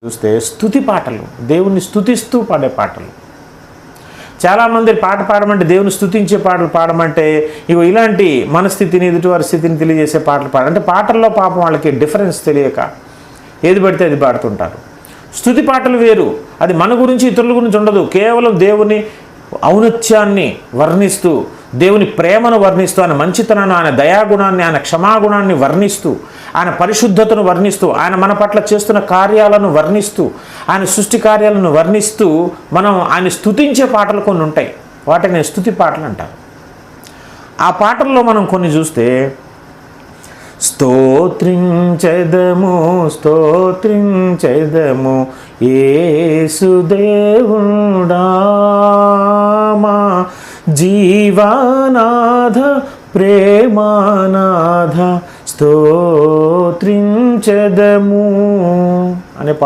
చూస్తే స్తుతి పాటలు, దేవుణ్ణి స్తుతిస్తూ పాడే పాటలు. చాలామంది పాట పాడమంటే, దేవుని స్తుతించే పాటలు పాడమంటే, ఇగో ఇలాంటి మనస్థితిని, ఎదుటివారి స్థితిని తెలియజేసే పాటలు అంటే పాటల్లో పాపం వాళ్ళకి డిఫరెన్స్ తెలియక ఏది పడితే అది పాడుతుంటారు. స్తుతి పాటలు వేరు, అది మన గురించి ఇతరుల గురించి ఉండదు. కేవలం దేవుని ఔన్నత్యాన్ని వర్ణిస్తూ, దేవుని ప్రేమను వర్ణిస్తూ, ఆయన మంచితనాన్ని, ఆయన దయాగుణాన్ని, ఆయన క్షమాగుణాన్ని వర్ణిస్తూ, ఆయన పరిశుద్ధతను వర్ణిస్తూ, ఆయన మన పట్ల చేస్తున్న కార్యాలను వర్ణిస్తూ, ఆయన సృష్టి కార్యాలను వర్ణిస్తూ మనం ఆయన స్తుతించే పాటలు కొన్ని ఉంటాయి. వాటిని స్తుతి పాటలు అంటారు. ఆ పాటల్లో మనం కొన్ని చూస్తే, స్తోత్రించెదము స్తోత్రించెదము యేసుదేవుడా, మా జీవనాథ ప్రేమానాథ స్తోత్రించెదము అనే పాట